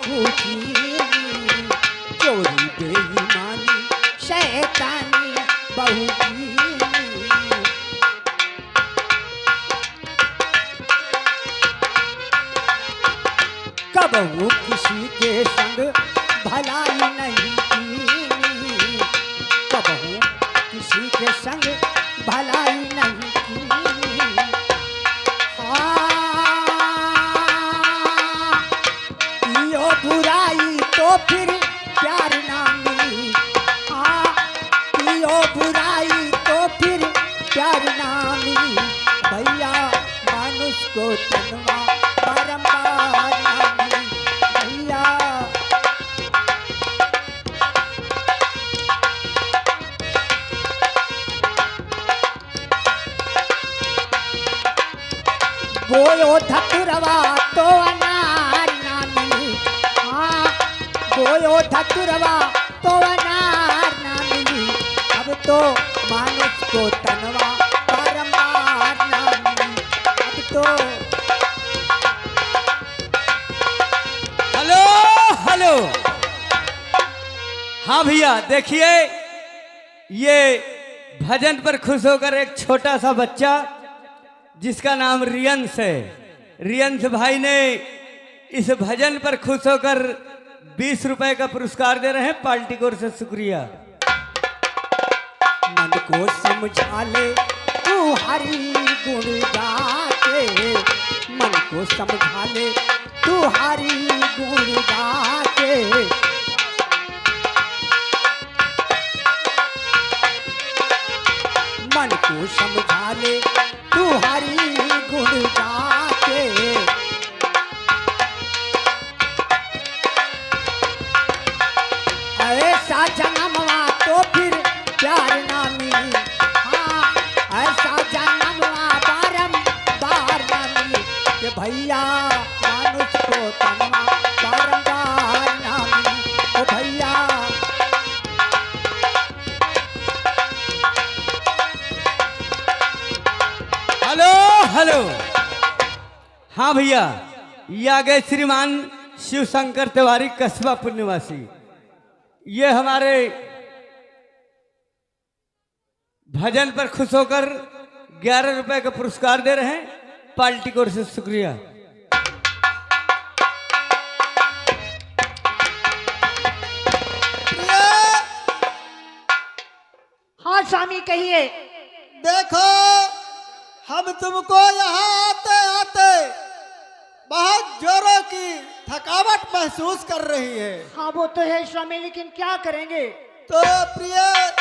बहू की, चोरी बेईमानी शैतानी बहू की। कबहू किसी के संग भलाई नहीं की, कबहू किसी के संग भलाई नहीं की। यो बुराई तो फिर प्यार ना मिली, यो बुराई तो फिर प्यार ना मिली। भैया मानुष को तनवा बारंबार ना मिली। भैया बोयो धतुरवा तो अनार ना मिली, बोयो धतुरवा तो अनार ना मिली। अब तो मानुष को तनवा बारंबार ना मिली। अब तो हेलो हेलो। हाँ भैया देखिए, ये भजन पर खुश होकर एक छोटा सा बच्चा जिसका नाम रियंस है, रियंस भाई ने इस भजन पर खुश होकर 20 रुपए का पुरस्कार दे रहे हैं। पार्टी की ओर से शुक्रिया। मन को समझा ले तू हरि गुण गाके, मन को समझा ले तू हरि गुण गाके। मन को समझा ले तू हरि गुण गाके। ऐसा जन्मवा तो फिर प्यार ना मिली, ऐसा जन्मवा बारंबार ना मिली। कि भैया मानुष को तनवा बारंबार ना मिली। ओ भैया हेलो हेलो। हाँ भैया, ये आ गए श्रीमान शिव शंकर तिवारी, कस्बा पुण्यवासी। ये हमारे भजन पर खुश होकर 11 रुपए का पुरस्कार दे रहे हैं। पार्टी की ओर से शुक्रिया। हाँ स्वामी कहिए। देखो, हम तुमको यहाँ आते आते बहुत जोरों की थकावट महसूस कर रही है। हाँ वो तो है स्वामी, लेकिन क्या करेंगे। तो प्रिय,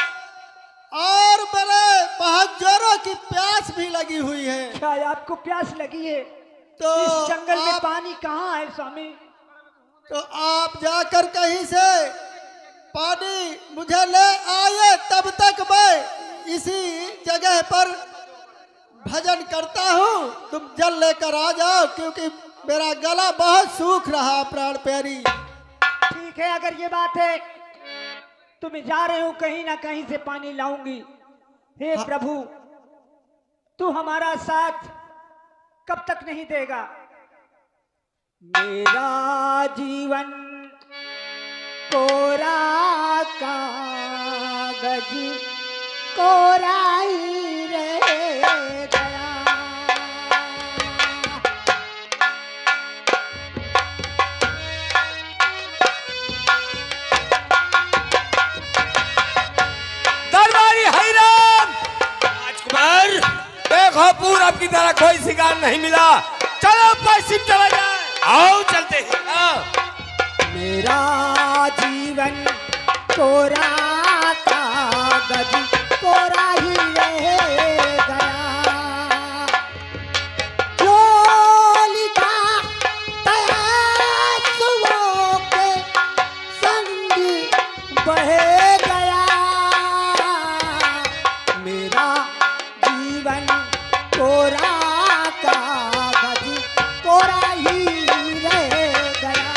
और मेरे बहुत जोरों की प्यास भी लगी हुई है। क्या आपको प्यास लगी है? तो इस जंगल में आप- पानी कहाँ है स्वामी? तो आप जाकर कहीं से पानी मुझे ले आए, तब तक मैं इसी जगह पर भजन करता हूँ। तुम जल लेकर आ जाओ, क्योंकि मेरा गला बहुत सूख रहा प्राण प्यारी। ठीक है, अगर ये बात है तो मैं जा रही हूँ, कहीं ना कहीं से पानी लाऊंगी। हे प्रभु, तू हमारा साथ कब तक नहीं देगा? मेरा जीवन कोरा कागज कोरा ही रह गया। दरबारी हैरान राजकुमार, देखो पूरब की तरह कोई शिकार नहीं मिला। चलो पश्चिम चला जाए। आओ चलते हैं। मेरा जीवन कोरा कागज कोरा ही रह गया। जो लिखा तरासुओं के संग बह गया। मेरा जीवन कोरा कागज कोरा ही रह गया।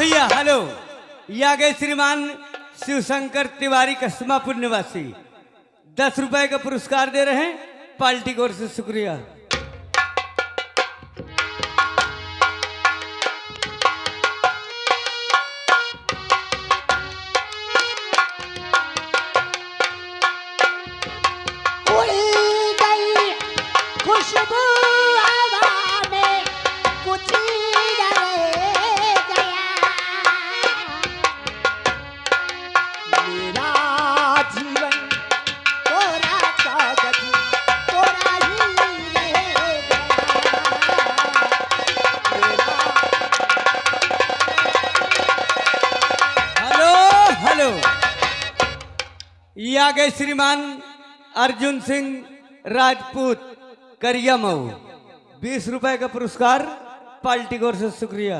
भैया हेलो। ये आ गए श्रीमान शिवशंकर तिवारी कस्मापुर निवासी, 10 रुपए का पुरस्कार दे रहे हैं, पार्टी की ओर से शुक्रिया। खुशबू हवा में कुछ रह गया, मेरा जीवन कोरा कागज कोरा ही रह गया। Hello hello. ये आ गए श्रीमान अर्जुन सिंह राजपूत करिया मऊ, 20 रुपए का पुरस्कार, पार्टी की ओर से शुक्रिया।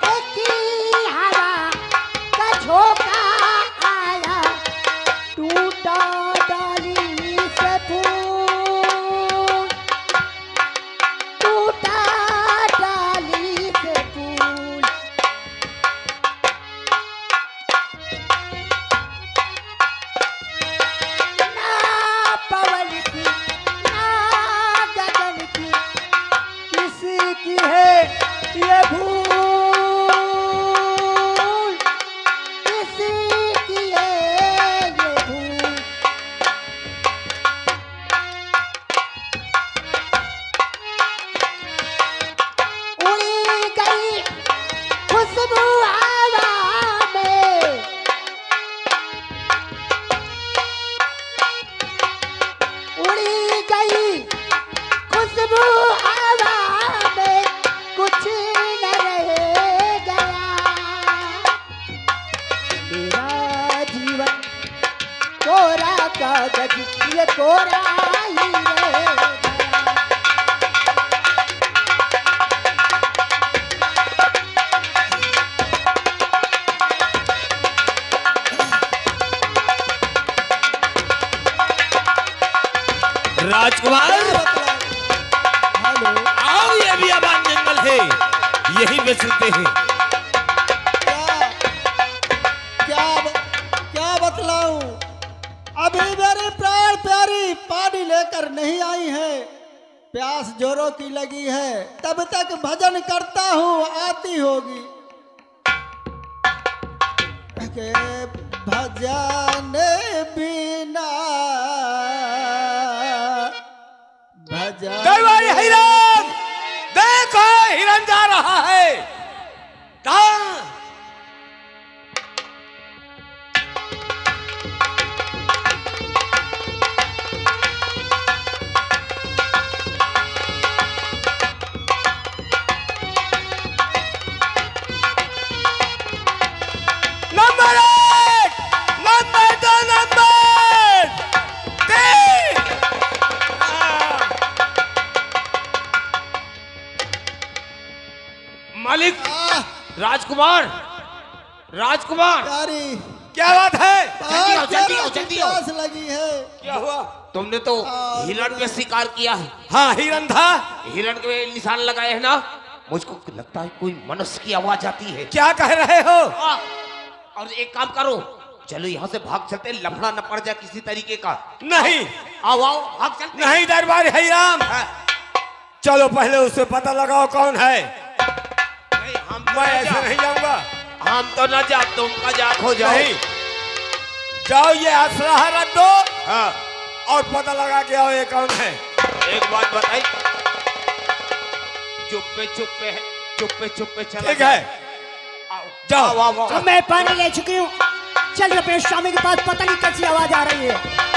एक हवा का झोंका आया, टूटा डाली से फूल, टूटा डाली से फूल, ना पवन की ना गगन की, किसकी है ये भूल, किसी की है ये भूल, उड़ी गई खुशबू हवा में, उड़ी गई खुशबू हवा में, कुछ न रह गया, मेरा जीवन कोरा कागज ये कोरा ही रह गया। राजकुमार हेलो, आओ, ये भी आबाद जंगल है, यही में चलते हैं। क्या बतलाऊं? अभी मेरी प्राण प्यारी पानी लेकर नहीं आई है, प्यास जोरों की लगी है, तब तक भजन करता हूँ, आती होगी के भजन बिना भजन दरबारी हिरन, देखो हिरन जा रहा है। कहाँ? Number 1, number 2, number 3। मालिक, आह, राजकुमार, राजकुमार, प्यारी क्या बात है? जल्दी आओ, जल्दी आओ, जल्दी आओ। प्यास लगी है। क्या हुआ? तुमने तो हिरण पे शिकार किया है, हाँ हिरन था। हिरण के निशान लगाए हैं ना, मुझको लगता है कोई मनुष्य की आवाज आती है। क्या कह रहे हो? और एक काम करो, चलो यहाँ से भाग चलते, लफड़ा न पड़ जाए किसी तरीके का। नहीं आओ आओ, भाग चलते। नहीं दरबारी हरिराम, चलो पहले उससे पता लगाओ कौन है। नहीं, हम तो मैं न ऐसे जाओ। नहीं जाऊंगा। हम तो न जा, तुम मजाक हो जाओ। नहीं जाओ, ये असलाह रख दो हाँ, और पता लगा के आओ ये कौन है। एक बात बताई, चुप्पे चुप्पे है, चुप्पे चुप्पे चला ठीक है, आओ, जाओ। आओ, आओ, आओ। अब मैं पानी ले चुकी हूँ, चल अपने स्वामी के पास, पता नहीं कैसी आवाज आ रही है।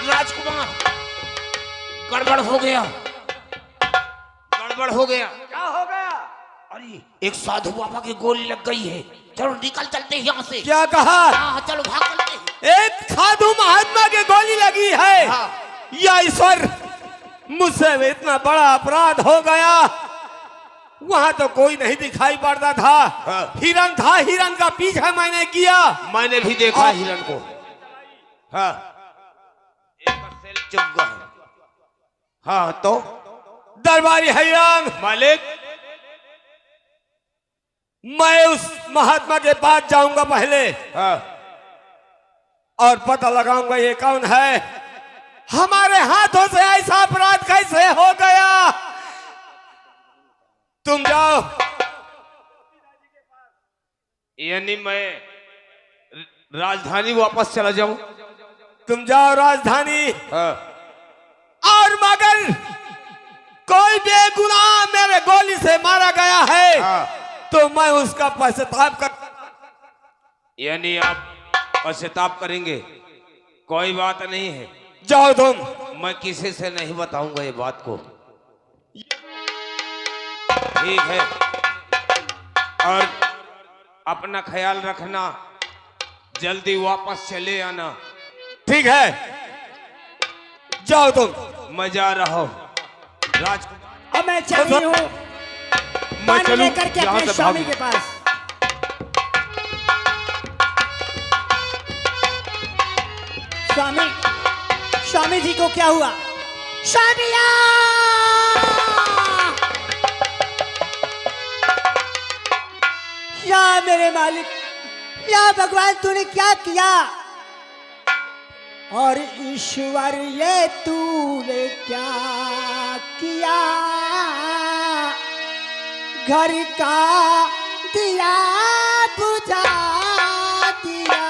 राजकुमार, गड़बड़ हो गया, गड़बड़ हो गया। क्या हो गया? अरे एक साधु बाबा की गोली लग गई है, चलो निकल चलते हैं यहाँ से। क्या कहा? हाँ चलो भाग चलते हैं। एक साधु महात्मा की गोली लगी है। हाँ। या ईश्वर, मुझसे इतना बड़ा अपराध हो गया। वहाँ तो कोई नहीं दिखाई पड़ता था। हाँ। हिरन था, हिरन का पीछा मैंने किया। मैंने भी देखा हिरन को। हाँ, एक सेल चुप गया। हाँ तो दरबारी हिरन, मालिक, मैं उस महात्मा के पास जाऊंगा पहले हाँ, और पता लगाऊंगा ये कौन है। हमारे हाथों से ऐसा अपराध कैसे हो गया। तुम जाओ। यानी मैं राजधानी वापस चला जाऊं? तुम जाओ राजधानी, हाँ, और मगर कोई बेगुनाह मेरे गोली से मारा गया है हाँ। तो मैं उसका पश्चाताप कर। यानी आप पश्चाताप करेंगे? कोई बात नहीं है, जाओ तुम। मैं किसी से नहीं बताऊंगा ये बात को। ठीक है, और अपना ख्याल रखना, जल्दी वापस चले आना। ठीक है, जाओ तुम। मैं जा रहा हूँ राज। अब मैं चली हूँ मैं पानी चलूं लेकर के यहाँ अपने से स्वामी भागूं। के पास। स्वामी, स्वामी जी को क्या हुआ? स्वामिया! या मेरे मालिक, या भगवान, तूने क्या किया? और ईश्वर ये तूने क्या किया? घर का दिया बुझा दिया।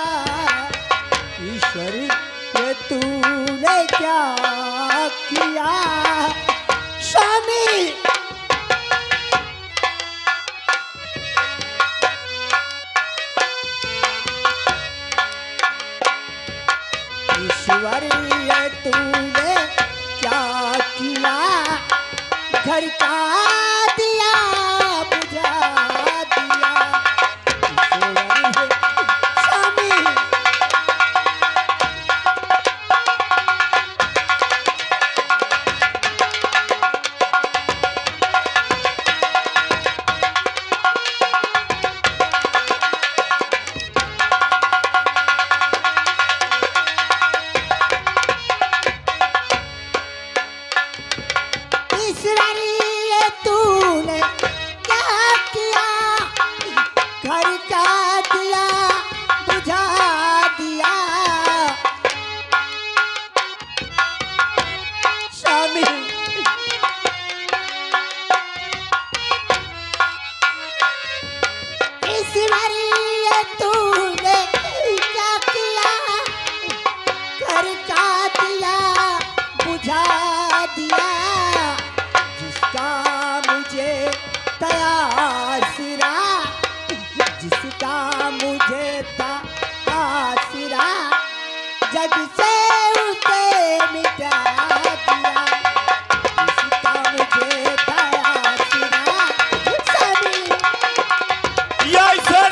ईश्वर ये तूने क्या किया? स्वामी, ईश्वर ये तूने क्या किया? घर का दिया बुझा दिया। ईश्वर ये स्वामी, ईश्वर ये तूने क्या किया? घर का दिया बुझा दिया। स्वामी, ईश्वर ये तूने क्या किया? घर का दिया बुझा दिया। जिसका मुझे तयासरा, जिसका मुझे तयासरा, जग से उसे मिटा दिया। जिसका मुझे तयासरा, सभी या ईश्वर,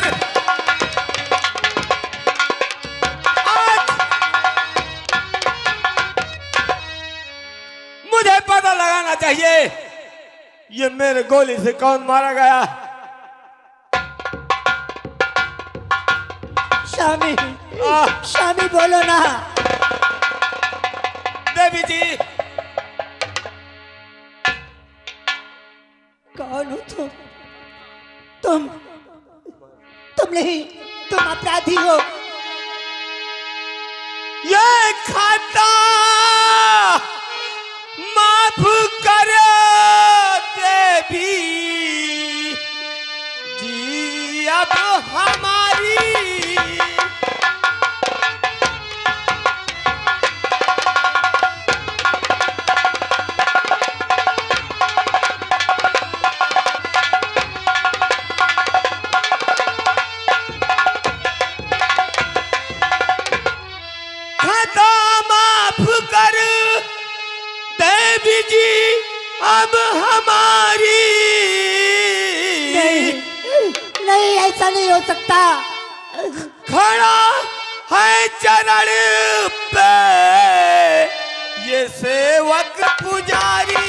आज मुझे पता लगाना चाहिए ये मेरे गोली से कौन मारा गया। स्वामी, स्वामी बोलो ना। देवी जी, कौन हो तुम? तुम नहीं, तुम अपराधी हो। ये खाता माफ करो देवी जी, अब हमारी खाता माफ कर देवी जी, अब हमारी नहीं, नहीं, ऐसा नहीं हो सकता। खड़ा है चरण पे ये सेवक पुजारी।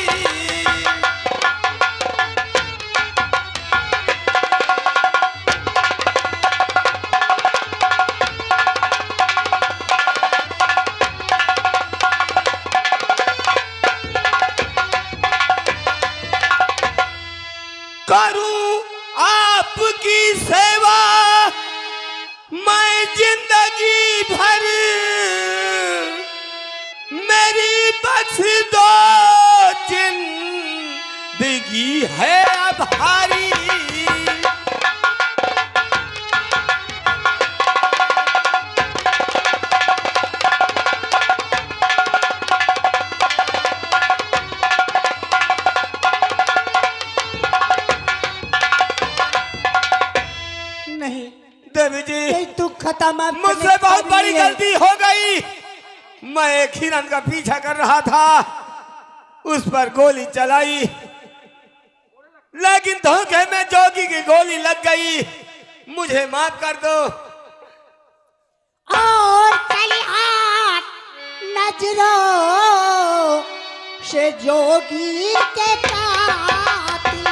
करूं आपकी सेवा मैं जिंदगी भर, मेरी बख्श दो जिंदगी है अब हारी। नहीं देवी जी, ये तू खत्म अब मुझसे करने बहुत का बड़ी नहीं है। गलती हो गई। मैं एक हिरन का पीछा कर रहा था, उस पर गोली चलाई, लेकिन धोखे में जोगी की गोली लग गई। मुझे माफ कर दो। और चली हाथ नजरों से जोगी के कातिल,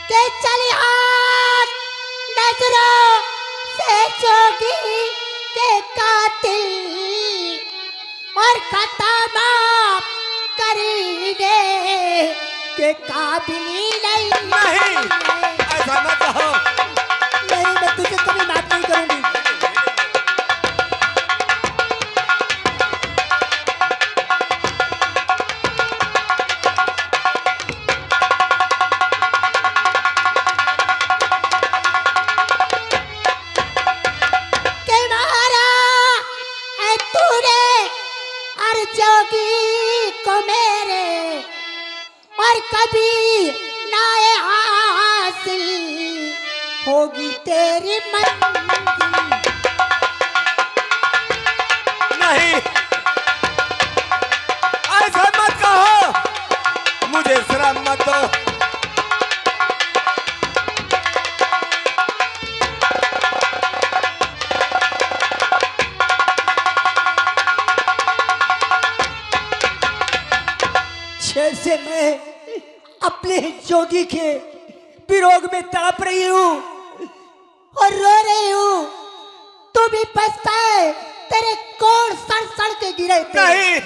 के चली हाथ नजरों से जोगी के कातिल, और खत्म करीने के काबिल नहीं, ऐसा मत कहो। नहीं, मैं तुझे कभी माफ नहीं करूंगी। के मारा है तूने हर जोगी को मेरे, और कभी ना ये हासिल होगी तेरी मंजिल। नहीं, ऐसा मत कहो, मुझे शर्म मत दो। जैसे मैं अपने जोगी के विरोग में तड़प रही हूँ और रो रही हूँ, तू भी पछताए, तेरे कोण सड़ सड़ के गिरे थे। नहीं,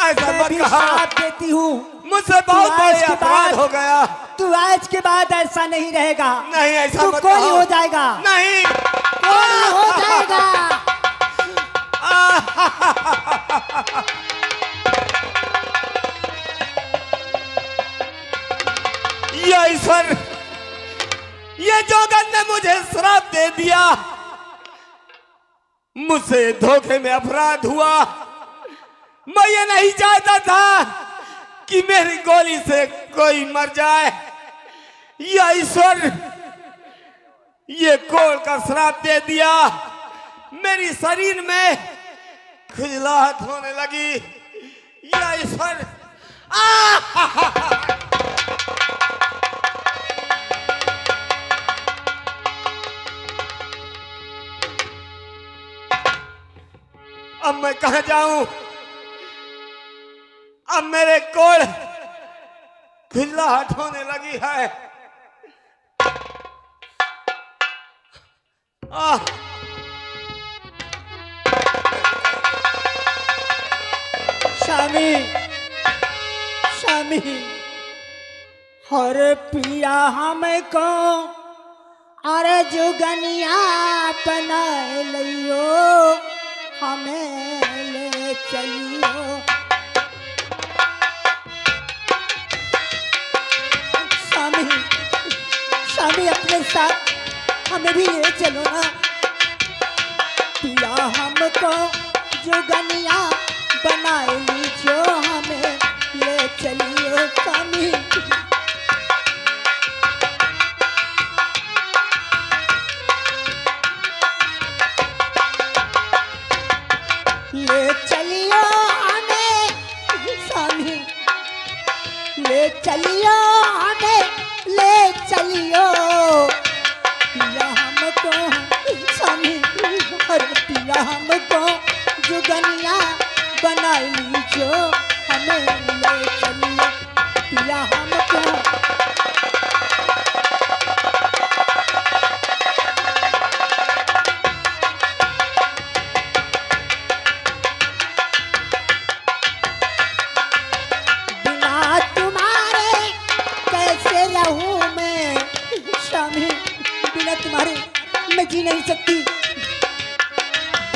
ऐसा मैं मत भी कहो। साथ देती हूँ। मुझसे बहुत तू आज बड़ा के अपराध बाद- हो गया। तू आज के बाद ऐसा नहीं रहेगा। नहीं, ऐसा तू मत कोई कहो। हो जाएगा। नहीं, कोण हो जाएगा। ये ईश्वर, ये जोगन ने मुझे श्राप दे दिया। मुझसे धोखे में अपराध हुआ। मैं ये नहीं चाहता था कि मेरी गोली से कोई मर जाए। ये ईश्वर, ये कोल का श्राप दे दिया। मेरी शरीर में खुजलाहट होने लगी। ये ईश्वर, अब मैं कहां जाऊं? अब मेरे कोल खुजलाहट होने लगी है। स्वामी, स्वामी, और पिया हमको अरे जुगनिया बना लियो, हमें ले चलियो। स्वामी, स्वामी अपने साथ हमें भी ले चलो ना। पिया हमको जुगनिया बना लीजियो, हमें ले चलियो। स्वामी, ले चलियो हमें, स्वामी, ले चलियो हमें, ले चलियो। पिया हमको स्वामी, और पिया हमको जुगनिया बना लीजियो, हमें ले चलियो। पिया हमको तुम्हारे मैं जी नहीं सकती।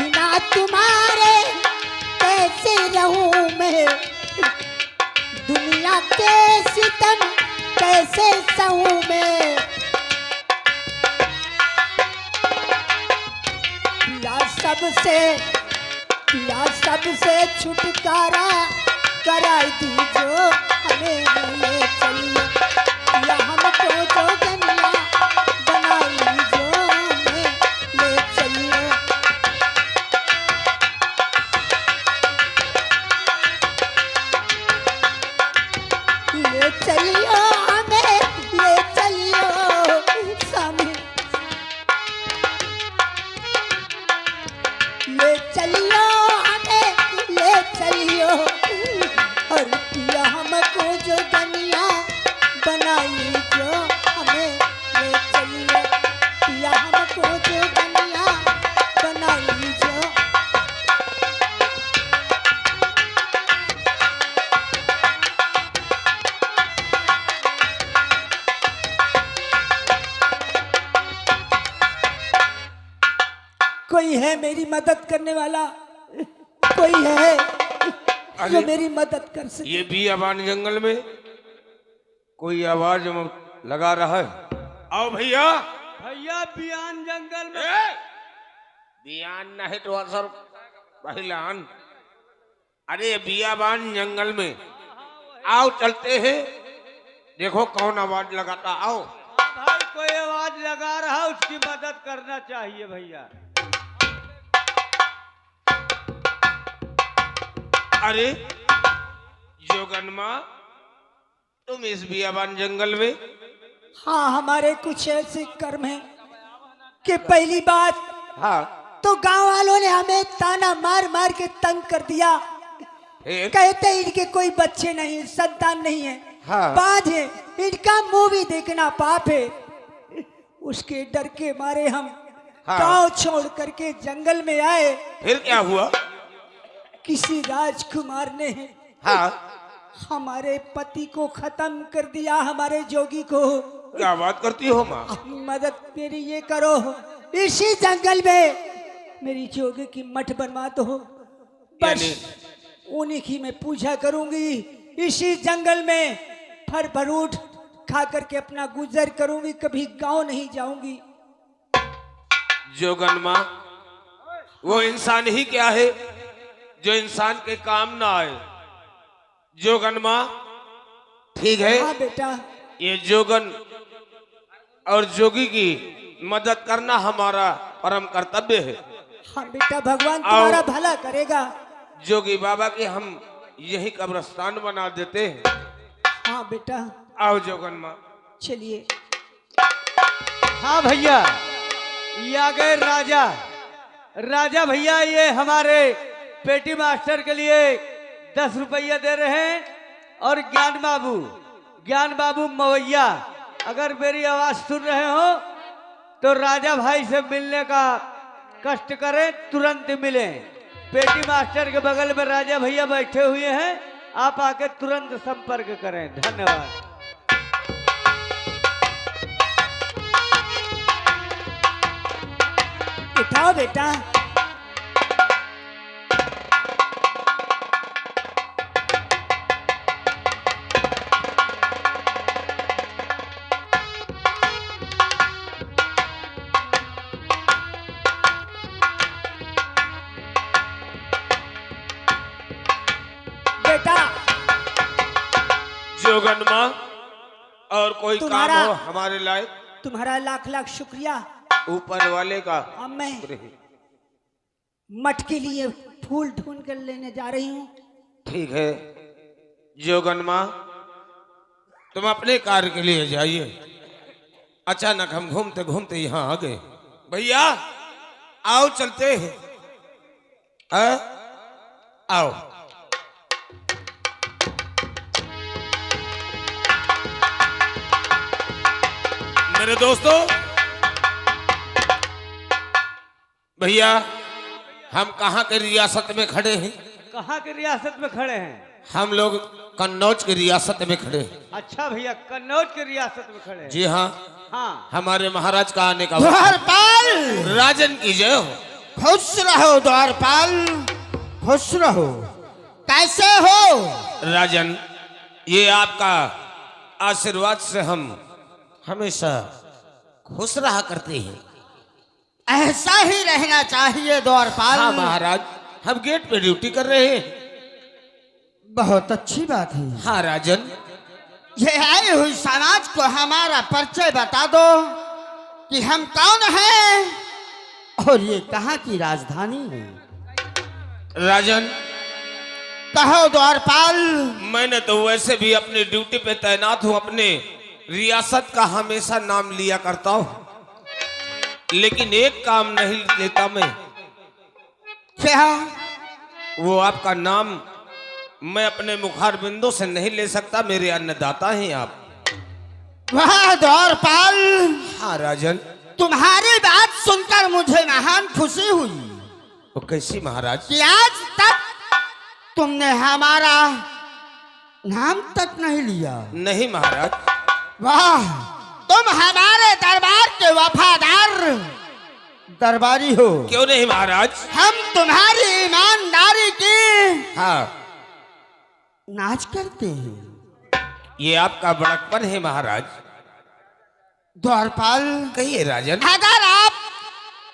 बिना तुम्हारे कैसे रहूं मैं, दुनिया के सितम कैसे सहूं मैं। पिया सबसे छुटकारा करा दीजो हमें ले चलिए। पिया हमको जो गनिया बना लीजो हमें ले चलिए। ले चलियो हमें ले चलियो स्वामी, ले चलियो हमें ले चलियो। और पिया हमको जो गनिया बना लीजो हमें ले चलियो। पिया हमको जो गनिया बना लीजो। कोई है मेरी मदद करने वाला, कोई है जो मेरी मदद कर सके। ये बियाबान जंगल में कोई आवाज लगा रहा है। आओ भैया। भैया बियान जंगल में बियान नहीं तो असर पहलान। अरे बियाबान जंगल में आओ, चलते हैं। देखो कौन आवाज लगाता। आओ भाई, कोई आवाज लगा रहा है, उसकी मदद करना चाहिए भैया। अरे जोगनमा, तुम इस बियाबान जंगल में? हाँ, हमारे कुछ ऐसे कर्म हैं कि पहली बात हाँ। तो गांव वालों ने हमें ताना मार मार के तंग कर दिया। फिर? कहते इनके कोई बच्चे नहीं, संतान नहीं है, हाँ। बाध है, इनका मूवी देखना पाप है। उसके डर के मारे हम हाँ। गांव छोड़ करके जंगल में आए। फिर क्या हुआ? किसी राजकुमार ने हाँ। हमारे पति को खत्म कर दिया, हमारे जोगी को। क्या बात करती हो माँ? मदद मेरी ये करो, इसी जंगल में मेरी जोगी की मठ बनवा दो। बस उन्हीं की मैं पूजा करूंगी। इसी जंगल में फल फ्रूट खा करके अपना गुजर करूंगी, कभी गांव नहीं जाऊंगी। जोगनमा, वो इंसान ही क्या है जो इंसान के काम ना आए? जोगनमा, ठीक है। हाँ बेटा। ये जोगन और जोगी की मदद करना हमारा परम कर्तव्य है। हाँ बेटा, भगवान तुम्हारा भला करेगा। जोगी बाबा के हम यही कब्रिस्तान बना देते हैं। हाँ बेटा, आओ जोगनमा। चलिए। हाँ भैया, ये आ गए राजा। राजा भैया, ये हमारे पेटी मास्टर के लिए 10 रुपया दे रहे हैं। और ज्ञान बाबू मवैया, अगर मेरी आवाज सुन रहे हो तो राजा भाई से मिलने का कष्ट करें, तुरंत मिलें। पेटी मास्टर के बगल में राजा भैया बैठे हुए हैं, आप आके तुरंत संपर्क करें। धन्यवाद। उठाओ बेटा। बेटा, जोगनमा, और कोई काम तुम्हारा- हो हमारे लायक? तुम्हारा लाख लाख शुक्रिया। ऊपर वाले का। अब मैं मठ के लिए फूल ढूंढ कर लेने जा रही हूँ। ठीक है जोगनमा, तुम अपने कार्य के लिए जाइए। अचानक हम घूमते घूमते यहाँ आ गए। भैया आओ, चलते हैं। आओ। मेरे दोस्तों, भैया हम कहाँ के रियासत में खड़े हैं? कहाँ की रियासत में खड़े हैं? हम लोग कन्नौज की रियासत में खड़े हैं। अच्छा भैया, कन्नौज की रियासत में खड़े हैं। जी हाँ, हाँ। हमारे महाराज का आने का वक्त। द्वारपाल राजन की जय हो। खुश रहो द्वारपाल, खुश रहो। कैसे हो राजन, ये आपका आशीर्वाद से हम हमेशा खुश रहा करते हैं। ऐसा ही रहना चाहिए द्वारपाल। हाँ महाराज, हम गेट पे ड्यूटी कर रहे हैं। बहुत अच्छी बात है। हाँ राजन, ये आई हुई समाज को हमारा परिचय बता दो कि हम कौन हैं और ये कहाँ की राजधानी है। राजन कहो द्वारपाल। मैंने तो वैसे भी अपनी ड्यूटी पे तैनात हूँ, अपने रियासत का हमेशा नाम लिया करता हूँ, लेकिन एक काम नहीं लेता मैं। क्या? वो आपका नाम मैं अपने मुखार बिंदु से नहीं ले सकता, मेरे अन्नदाता हैं आप। वाह द्वारपाल, हाँ राजन। तुम्हारी बात सुनकर मुझे महान खुशी हुई। वो कैसी महाराज? कि आज तक तुमने हमारा नाम तक नहीं लिया। नहीं महाराज। वाह, तुम हमारे दरबार के वफादार दरबारी हो। क्यों नहीं महाराज? हम तुम्हारी ईमानदारी की हाँ, नाच करते हैं। ये आपका बड़कपन है महाराज। द्वारपाल, कहिए राजन। अगर आप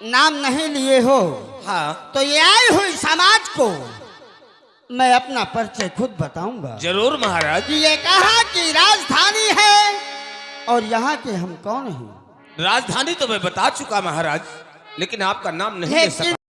नाम नहीं लिए हो हाँ तो ये आई हुई समाज को मैं अपना परिचय खुद बताऊंगा। जरूर महाराज। कि ये कहाँ की राजधानी है और यहाँ के हम कौन हैं। राजधानी तो मैं बता चुका महाराज, लेकिन आपका नाम नहीं ले लेकिन सका।